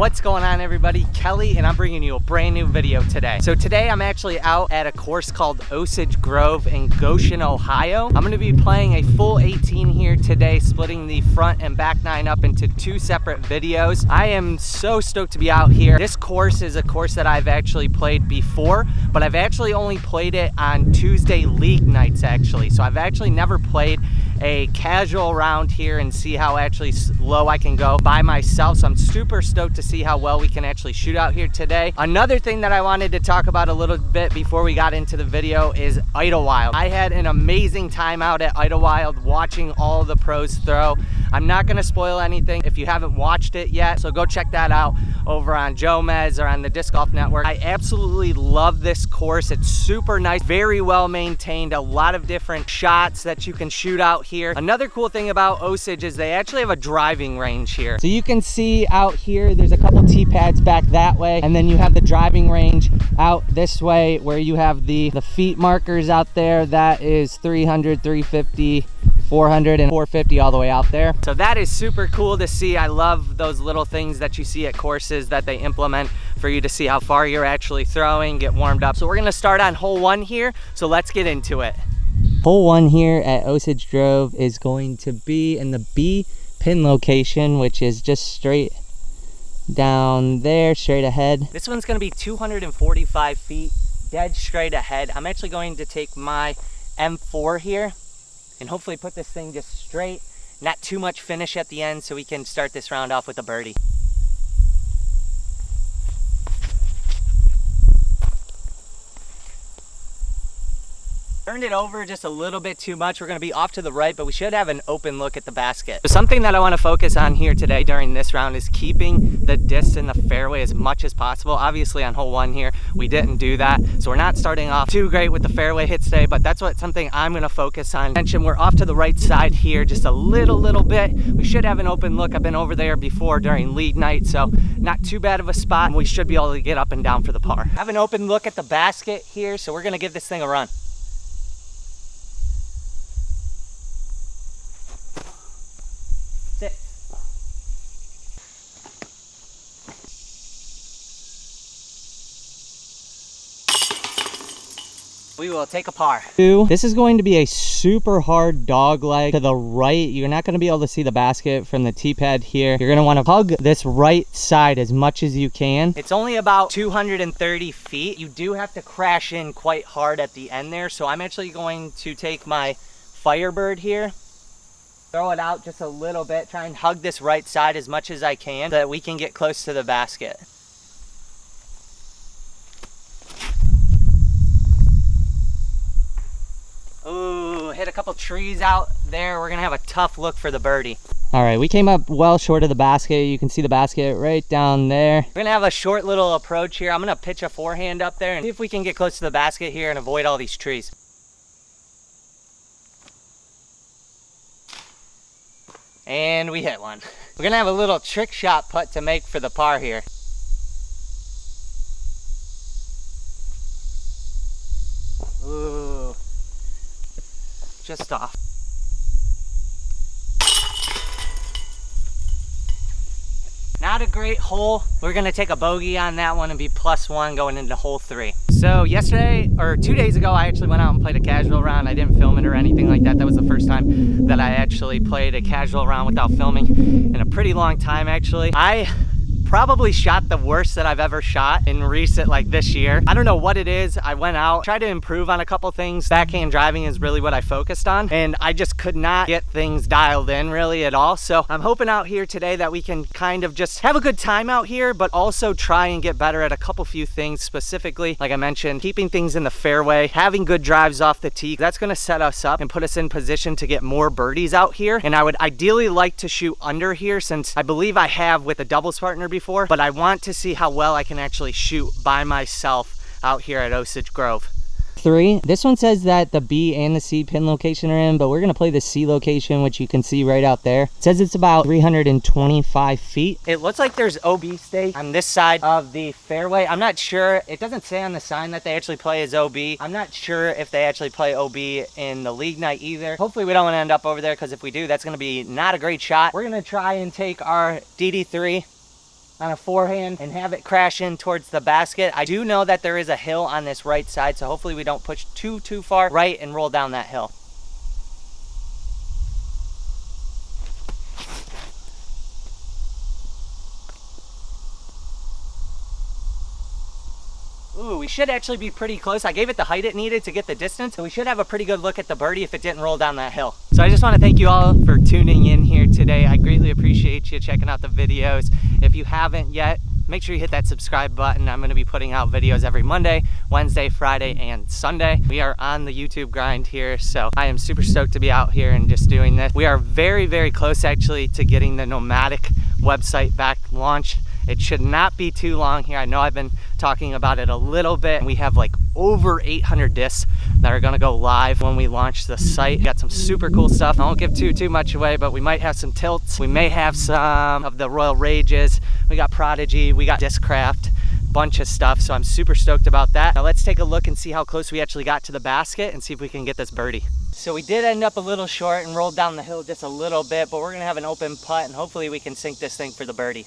What's going on, everybody? Kelly, and I'm bringing you a brand new video today. So today I'm actually out at a course called Osage Grove in Goshen, Ohio. I'm gonna be playing a full 18 here today, splitting the front and back nine up into two separate videos. I am so stoked to be out here. This course is a course that I've actually played before, but I've actually only played it on Tuesday league nights actually. So I've actually never played a casual round here and see how actually low I can go by myself. So I'm super stoked to see how well we can actually shoot out here today. Another thing that I wanted to talk about a little bit before we got into the video is Idlewild. I had an amazing time out at Idlewild watching all the pros throw. I'm not gonna spoil anything if you haven't watched it yet, so go check that out over on Joe Mez or on the Disc Golf Network. I absolutely love this course. It's super nice, very well maintained, a lot of different shots that you can shoot out here. Another cool thing about Osage is they actually have a driving range here. So you can see out here, there's a couple tee pads back that way, and then you have the driving range out this way where you have the feet markers out there. That is 300, 350, 400 and 450 all the way out there. So that is super cool to see. I love those little things that you see at courses that they implement for you to see how far you're actually throwing, get warmed up. So we're gonna start on hole one here, so let's get into it. Hole one here at Osage Grove is going to be in the B pin location, which is just straight down there, straight ahead. This one's gonna be 245 feet, dead straight ahead. I'm actually going to take my M4 here and hopefully put this thing just straight, not too much finish at the end, so we can start this round off with a birdie. Turned it over just a little bit too much. We're gonna be off to the right, but we should have an open look at the basket. So something that I wanna focus on here today during this round is keeping the disc in the fairway as much as possible. Obviously on hole one here, we didn't do that. So we're not starting off too great with the fairway hits today, but that's something I'm gonna focus on. We're off to the right side here, just a little bit. We should have an open look. I've been over there before during league night, so not too bad of a spot. We should be able to get up and down for the par. Have an open look at the basket here, so we're gonna give this thing a run. We will take a par. This is going to be a super hard dog leg to the right. You're not going to be able to see the basket from the tee pad here. You're going to want to hug this right side as much as you can. It's only about 230 feet. You do have to crash in quite hard at the end there. So I'm actually going to take my Firebird here, throw it out just a little bit, try and hug this right side as much as I can so that we can get close to the basket. Ooh, hit a couple trees out there. We're gonna have a tough look for the birdie. All right, we came up well short of the basket. You can see the basket right down there. We're gonna have a short little approach here. I'm gonna pitch a forehand up there and see if we can get close to the basket here and avoid all these trees. And we hit one. We're gonna have a little trick shot putt to make for the par here. Ooh. Just off. Not a great hole. We're gonna take a bogey on that one and be +1 going into hole 3. So yesterday, or 2 days ago, I actually went out and played a casual round. I didn't film it or anything like that. That was the first time that I actually played a casual round without filming in a pretty long time, actually. I probably shot the worst that I've ever shot in recent, like this year. I don't know what it is. I went out, tried to improve on a couple things. Backhand driving is really what I focused on, and I just could not get things dialed in really at all. So I'm hoping out here today that we can kind of just have a good time out here, but also try and get better at a couple few things, specifically, like I mentioned, keeping things in the fairway, having good drives off the tee. That's gonna set us up and put us in position to get more birdies out here. And I would ideally like to shoot under here, since I believe I have with a doubles partner before, but I want to see how well I can actually shoot by myself out here at Osage Grove. 3. This one says that the B and the C pin location are in, but we're gonna play the C location, which you can see right out there. It says it's about 325 feet. It looks like there's OB stake on this side of the fairway. I'm not sure. It doesn't say on the sign that they actually play as OB. I'm not sure if they actually play OB in the league night either. Hopefully we don't want to end up over there, because if we do, that's gonna be not a great shot. We're gonna try and take our DD3 on a forehand and have it crash in towards the basket. I do know that there is a hill on this right side, so hopefully we don't push too far right and roll down that hill. Ooh, we should actually be pretty close. I gave it the height it needed to get the distance, so we should have a pretty good look at the birdie if it didn't roll down that hill. So I just want to thank you all for tuning in here today. I greatly appreciate you checking out the videos. If you haven't yet, make sure you hit that subscribe button. I'm going to be putting out videos every Monday, Wednesday, Friday, and Sunday. We are on the YouTube grind here, so I am super stoked to be out here and just doing this. We are very, very close actually to getting the Nomadic website back launched. It should not be too long here. I know I've been talking about it a little bit. We have like over 800 discs that are gonna go live when we launch the site. We got some super cool stuff. I won't give too much away, but we might have some tilts. We may have some of the Royal Rages. We got Prodigy, we got Discraft, bunch of stuff. So I'm super stoked about that. Now let's take a look and see how close we actually got to the basket and see if we can get this birdie. So we did end up a little short and rolled down the hill just a little bit, but we're gonna have an open putt and hopefully we can sink this thing for the birdie.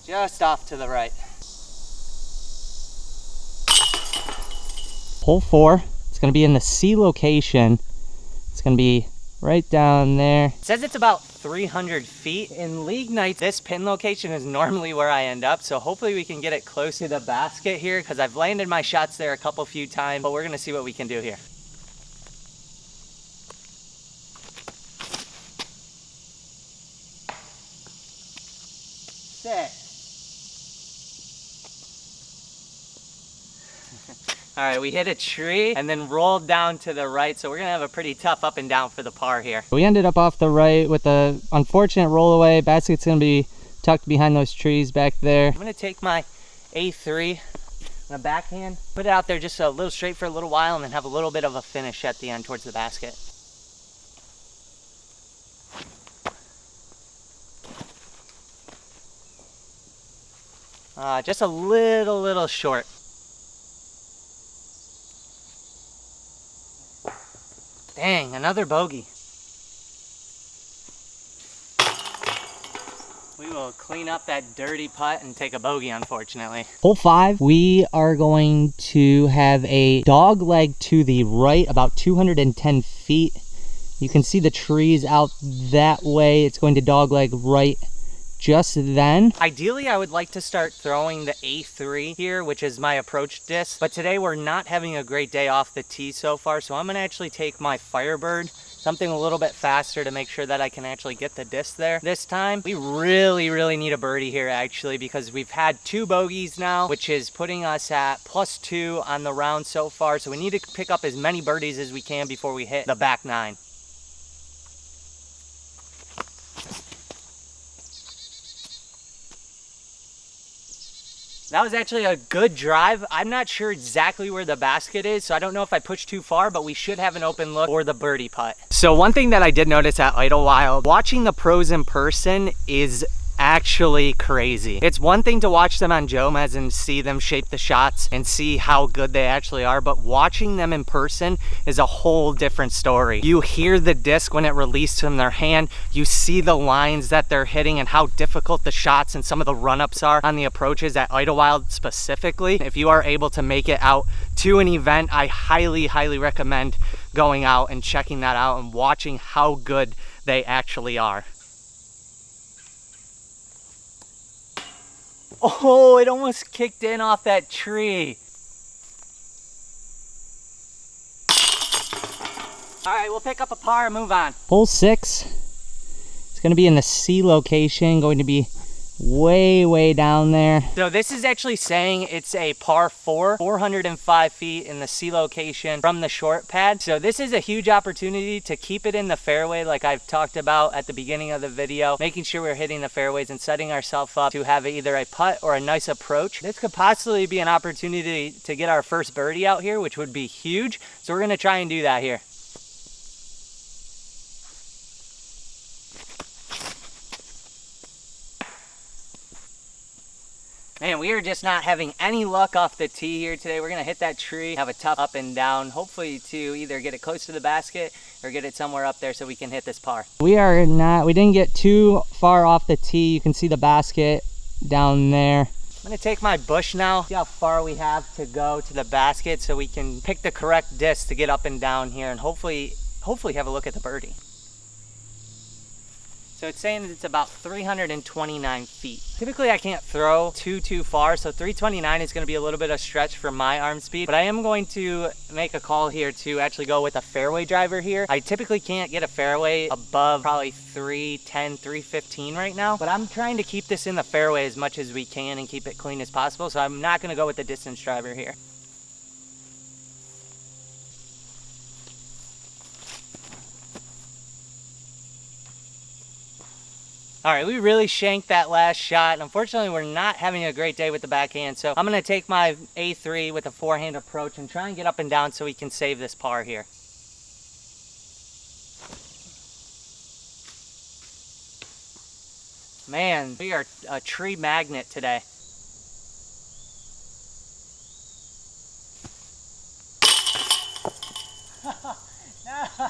Just off to the right. Hole 4, it's gonna be in the C location. It's gonna be right down there. It says it's about 300 feet. In league nights, this pin location is normally where I end up, so hopefully we can get it close to the basket here because I've landed my shots there a few times, but we're gonna see what we can do here. Sick. All right, we hit a tree and then rolled down to the right, so we're gonna have a pretty tough up and down for the par here. We ended up off the right with a unfortunate roll away. Basket's gonna be tucked behind those trees back there. I'm gonna take my A3 on a backhand, put it out there just a little straight for a little while, and then have a little bit of a finish at the end towards the basket. Just a little short. Dang, another bogey. We will clean up that dirty putt and take a bogey, unfortunately. Hole 5, we are going to have a dog leg to the right, about 210 feet. You can see the trees out that way. It's going to dog leg right just then. Ideally, I would like to start throwing the A3 here, which is my approach disc, but today we're not having a great day off the tee so far, so I'm gonna actually take my Firebird, something a little bit faster to make sure that I can actually get the disc there this time. We really need a birdie here actually, because we've had 2 bogeys now, which is putting us at +2 on the round so far, so we need to pick up as many birdies as we can before we hit the back 9. That was actually a good drive. I'm not sure exactly where the basket is, so I don't know if I pushed too far, but we should have an open look for the birdie putt. So one thing that I did notice at Idlewild, watching the pros in person is actually crazy. It's one thing to watch them on Jomez and see them shape the shots and see how good they actually are, but watching them in person is a whole different story. You hear the disc when it released from their hand, you see the lines that they're hitting and how difficult the shots and some of the run-ups are on the approaches at Idlewild specifically. If you are able to make it out to an event, I highly recommend going out and checking that out and watching how good they actually are. Oh, it almost kicked in off that tree. All right, we'll pick up a par and move on. Hole 6, it's gonna be in the C location, going to be way down there. So this is actually saying it's a par 4, 405 feet in the C location from the short pad. So this is a huge opportunity to keep it in the fairway like I've talked about at the beginning of the video, making sure we're hitting the fairways and setting ourselves up to have either a putt or a nice approach. This could possibly be an opportunity to get our first birdie out here, which would be huge. So we're gonna try and do that here. Man, we are just not having any luck off the tee here today. We're gonna hit that tree, have a tough up and down, hopefully to either get it close to the basket or get it somewhere up there so we can hit this par. We didn't get too far off the tee. You can see the basket down there. I'm gonna take my bush now, see how far we have to go to the basket so we can pick the correct disc to get up and down here and hopefully have a look at the birdie. So it's saying it's about 329 feet. Typically I can't throw too far, so 329 is gonna be a little bit of a stretch for my arm speed, but I am going to make a call here to actually go with a fairway driver here. I typically can't get a fairway above probably 310, 315 right now, but I'm trying to keep this in the fairway as much as we can and keep it clean as possible, so I'm not gonna go with the distance driver here. All right, we really shanked that last shot, and unfortunately we're not having a great day with the backhand, so I'm gonna take my A3 with a forehand approach and try and get up and down so we can save this par here. Man, we are a tree magnet today. No.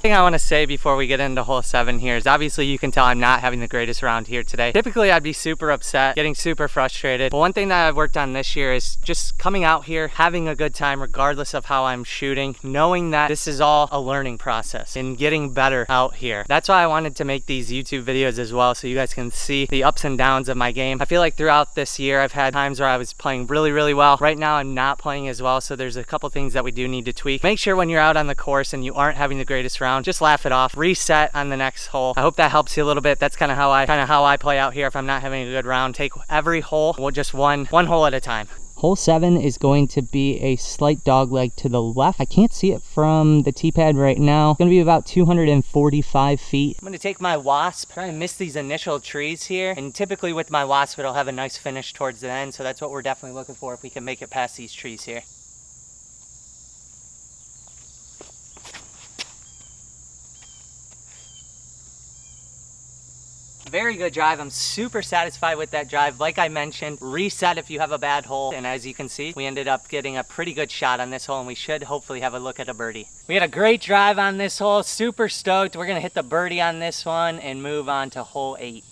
Thing I want to say before we get into hole 7 here is obviously you can tell I'm not having the greatest round here today. Typically I'd be super upset, getting super frustrated, but one thing that I've worked on this year is just coming out here, having a good time regardless of how I'm shooting, knowing that this is all a learning process and getting better out here. That's why I wanted to make these YouTube videos as well, so you guys can see the ups and downs of my game. I feel like throughout this year I've had times where I was playing really well. Right now I'm not playing as well, so there's a couple things that we do need to tweak. Make sure when you're out on the course and you aren't having the greatest round, just laugh it off, reset on the next hole. I hope that helps you a little bit. That's kind of how I play out here. If I'm not having a good round, take every hole, just one hole at a time. Hole 7 is going to be a slight dog leg to the left. I can't see it from the tee pad right now. It's going to be about 245 feet. I'm going to take my wasp, try and miss these initial trees here. And typically with my wasp, it'll have a nice finish towards the end. So that's what we're definitely looking for if we can make it past these trees here. Very good drive. I'm super satisfied with that drive. Like I mentioned, reset if you have a bad hole. And as you can see, we ended up getting a pretty good shot on this hole, and we should hopefully have a look at a birdie. We had a great drive on this hole. Super stoked. We're going to hit the birdie on this one and move on to hole 8.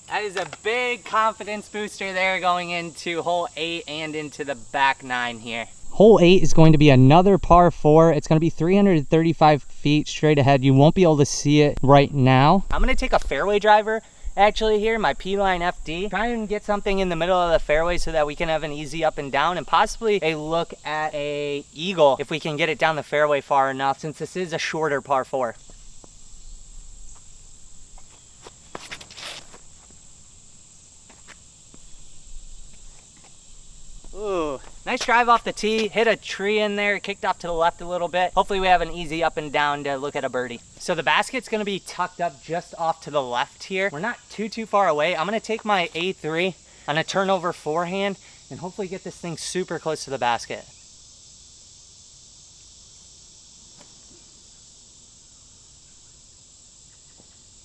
That is a big confidence booster there going into hole 8 and into the back 9 here. Hole 8 is going to be another par 4. It's going to be 335 feet straight ahead. You won't be able to see it right now. I'm going to take a fairway driver actually here, my P-Line FD. Try and get something in the middle of the fairway so that we can have an easy up and down and possibly a look at a eagle if we can get it down the fairway far enough, since this is a shorter par 4. Ooh, nice drive off the tee, hit a tree in there, kicked off to the left a little bit. Hopefully we have an easy up and down to look at a birdie. So the basket's gonna be tucked up just off to the left here. We're not too far away. I'm gonna take my A3 on a turnover forehand and hopefully get this thing super close to the basket.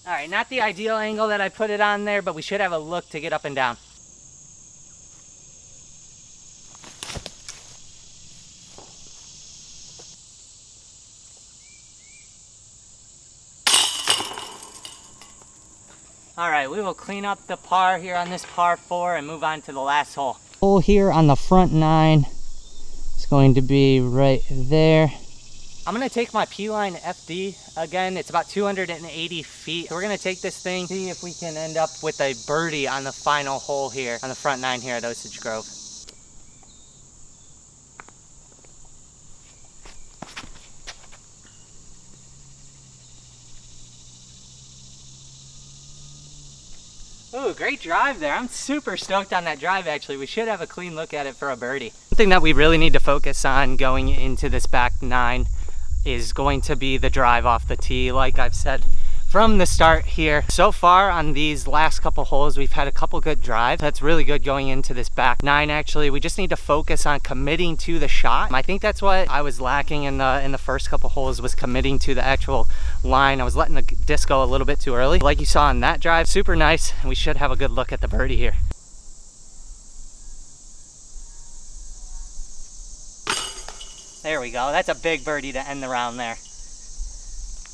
All right, not the ideal angle that I put it on there, but we should have a look to get up and down. All right, we will clean up the par here on this par 4 and move on to the last hole. Hole here on the front 9 is going to be right there. I'm gonna take my P-Line FD again. It's about 280 feet. So we're gonna take this thing, see if we can end up with a birdie on the final hole here on the front 9 here at Osage Grove. Ooh, great drive there. I'm super stoked on that drive actually. We should have a clean look at it for a birdie. Something that we really need to focus on going into this back 9 is going to be the drive off the tee. Like I've said from the start here. So far on these last couple holes, we've had a couple good drives. That's really good going into this back nine. Actually, we just need to focus on committing to the shot. I think that's what I was lacking in the first couple holes, was committing to the actual line. I was letting the disc go a little bit too early. Like you saw on that drive, super nice. We should have a good look at the birdie here. There we go. That's a big birdie to end the round there.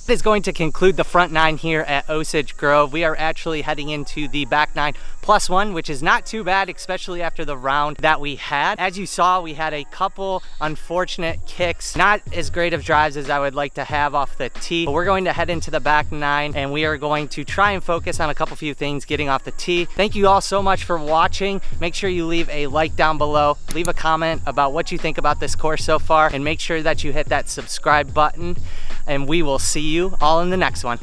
That is going to conclude the front nine here at Osage Grove. We are actually heading into the back nine plus one, which is not too bad, especially after the round that we had. As you saw, we had a couple unfortunate kicks, not as great of drives as I would like to have off the tee. But we're going to head into the back nine and we are going to try and focus on a couple few things getting off the tee. Thank you all so much for watching. Make sure you leave a like down below, leave a comment about what you think about this course so far, and make sure that you hit that subscribe button, and we will see you all in the next one.